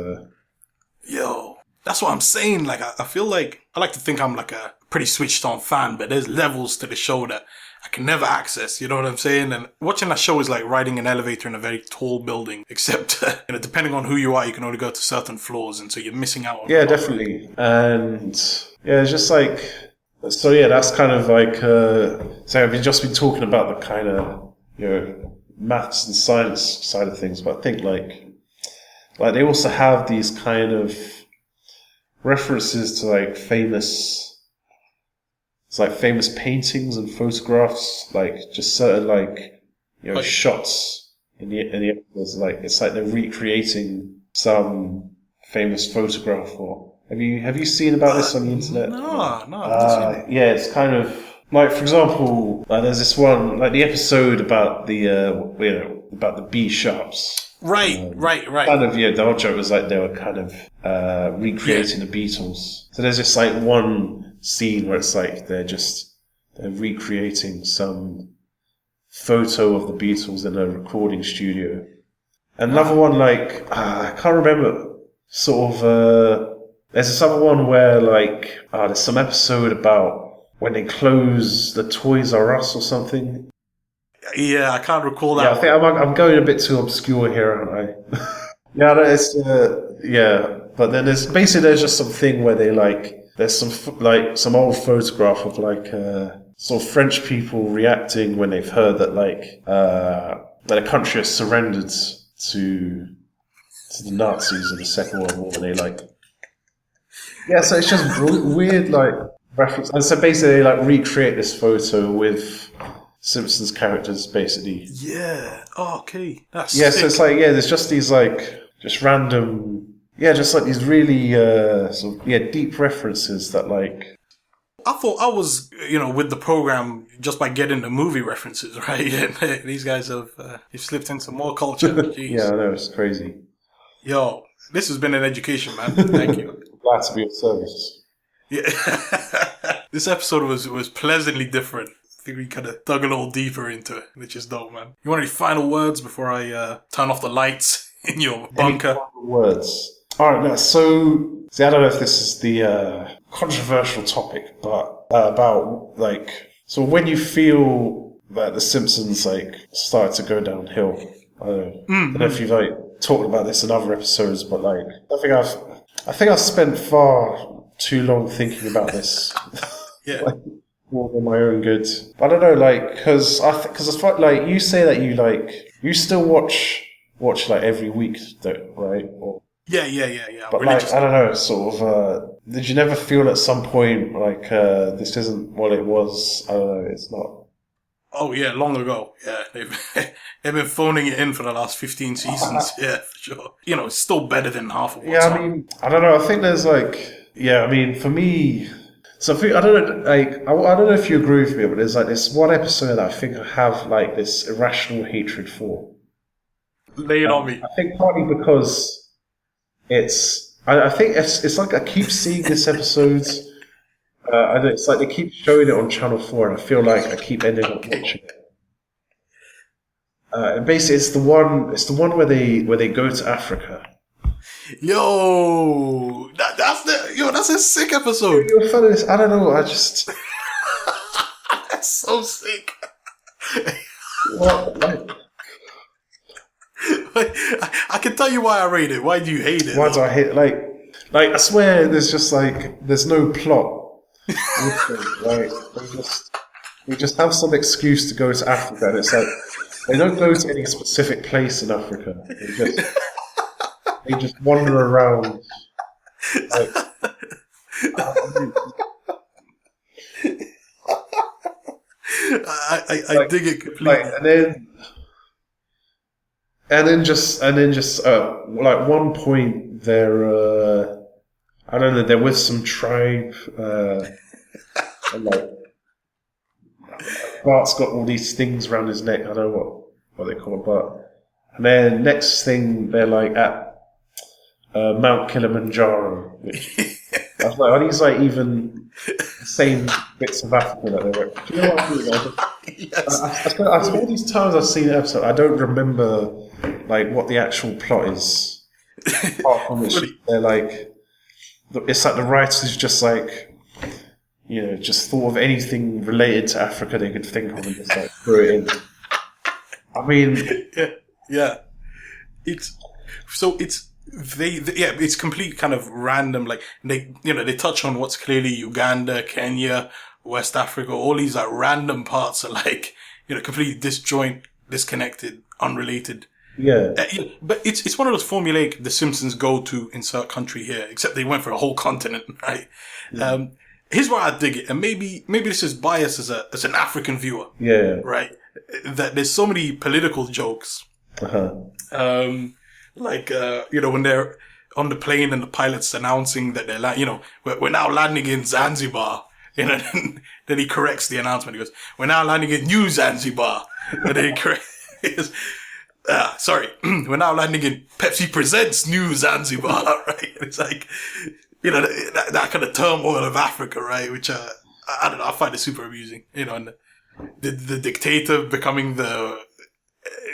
Yo, that's what I'm saying. Like I feel like I like to think I'm like a pretty switched on fan, but there's levels to the show that I can never access, you know what I'm saying? And watching that show is like riding an elevator in a very tall building, except, depending on who you are, you can only go to certain floors, and so you're missing out on definitely. And, it's just like, so that's kind of like, so we've just been talking about the kind of, maths and science side of things, but I think like they also have these kind of references to like famous paintings and photographs, like just certain shots in the episodes. Like it's like they're recreating some famous photograph. Or have you seen about this on the internet? No. It's kind of like, for example, there's this one, like the episode about the about the B sharps. Right. Kind of, the whole joke was like they were kind of recreating the Beatles. So there's just like one scene where it's like they're recreating some photo of the Beatles in a recording studio. Another one, like, I can't remember, sort of, there's this other one where like, there's some episode about when they close the Toys R Us or something. Yeah, I can't recall that. I think I'm going a bit too obscure here, aren't I? But then there's just something where they like, there's some old photograph of like sort of French people reacting when they've heard that that a country has surrendered to the Nazis in the Second World War, and they like, so it's just weird like reference, and so basically they like recreate this photo with Simpsons characters, basically. Yeah. Oh, okay. That's sick. So it's like there's just these like just random. Just like these really deep references that like. I thought I was, with the program just by getting the movie references, right? And these guys have slipped into more culture. Jeez. Yeah, I know, it's crazy. Yo, this has been an education, man. Thank you. Glad to be of service. Yeah. This episode was pleasantly different. I think we kind of dug a little deeper into it, which is dope, man. You want any final words before I turn off the lights in your bunker? Any final words? Alright, now, so I don't know if this is the controversial topic, but about like, so when you feel that The Simpsons like start to go downhill, I don't know if you've like talked about this in other episodes, but like I think I've spent far too long thinking about this. Yeah. Like, more than my own good. I don't know, like, because it's like you say that you still watch like every week, though, right? Or, yeah. But like, I don't know, sort of, did you never feel at some point like this isn't what it was? I don't know, it's not. Oh yeah, long ago. Yeah, they've been phoning it in for the last 15 seasons. Yeah, for sure. It's still better than half of what's I mean, I don't know. I think there's like, I mean, for me. So I don't know, like I don't know if you agree with me, but there's like this one episode that I think I have like this irrational hatred for. Lay it on me. I think partly because I think it's like I keep seeing this episode. It's like they keep showing it on Channel 4, and I feel like I keep ending up watching it. And basically, it's the one where they go to Africa. Yo, that's a sick episode. You're fan of this? I don't know. I just that's so sick. What? I can tell you why I rate it. Why do you hate it? Why do I hate it? Like I swear, there's no plot. Like they just have some excuse to go to Africa, and it's like they don't go to any specific place in Africa. They just wander around. Like, I dig it completely. Like, and then just like one point they're I don't know, they're with some tribe, and like Bart's got all these things around his neck. I don't know what they call it, but and then next thing they're like at Mount Kilimanjaro, which I was like, are these like even the same bits of Africa that they were? Do you know what I mean? Yes. I suppose all these times I've seen the episode, I don't remember like what the actual plot is. Apart from which they're like, it's like the writers just like, you know, just thought of anything related to Africa they could think of and just like threw it in. I mean, yeah. It's it's complete kind of random. Like they touch on what's clearly Uganda, Kenya, West Africa. All these like random parts are like completely disconnected, unrelated. Yeah. But it's one of those formulaic The Simpsons go to insert country here, except they went for a whole continent, right? Yeah. Here's where I dig it, and maybe this is biased as an African viewer. Yeah. Right? That there's so many political jokes. Like when they're on the plane and the pilot's announcing that they're we're now landing in Zanzibar. Then he corrects the announcement. He goes, "We're now landing in New Zanzibar." And then he corrects. Sorry, we're now landing in Pepsi Presents New Zanzibar, right? It's like, that kind of turmoil of Africa, right? Which, I don't know, I find it super amusing, and the dictator becoming the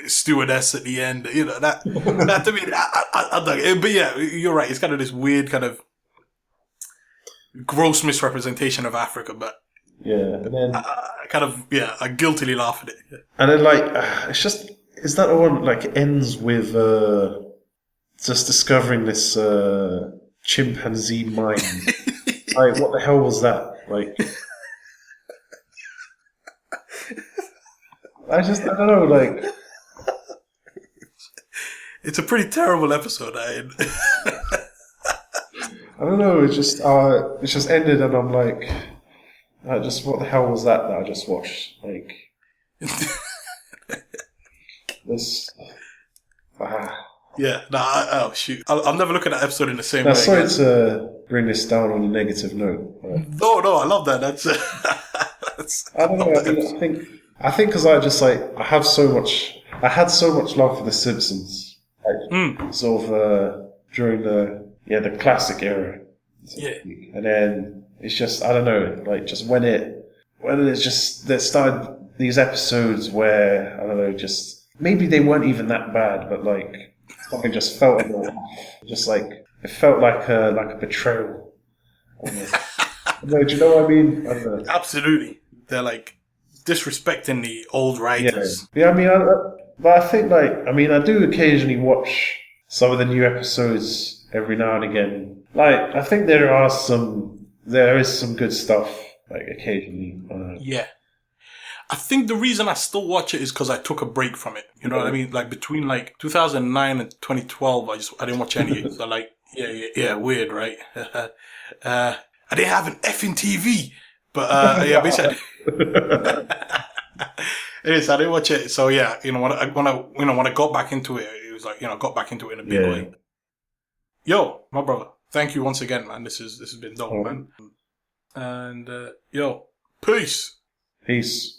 stewardess at the end, that to me, I dug it. But yeah, you're right. It's kind of this weird kind of gross misrepresentation of Africa, but yeah, and then I guiltily laugh at it. And then it's just. Is that the one like ends with just discovering this chimpanzee mind? Like, what the hell was that? Like, I don't know. Like, it's a pretty terrible episode. I don't know. It just ended, and I'm like, what the hell was that I just watched? Like. This, yeah, oh shoot! I'll never look at that episode in the same way. Sorry to bring this down on a negative note. No, I love that. That's I don't know. I think because I had so much love for The Simpsons, sort of during the classic era. Yeah, and then it's just I don't know, like just when it's just there started these episodes where I don't know, just. Maybe they weren't even that bad, but like something just felt a little off. Just like it felt like a betrayal. No, do you know what I mean? I don't know. Absolutely, they're like disrespecting the old writers. Yeah. But I think I do occasionally watch some of the new episodes every now and again. Like I think there is some good stuff like occasionally. Yeah. I think the reason I still watch it is because I took a break from it. You know what I mean? Like between 2009 and 2012, I didn't watch any of it. So yeah, weird, right? I didn't have an effing TV, but basically, anyways, I didn't watch it. So yeah, when I got back into it, it was like got back into it in a big way. Yo, my brother, thank you once again, man. This has been dope, man. And peace. Peace.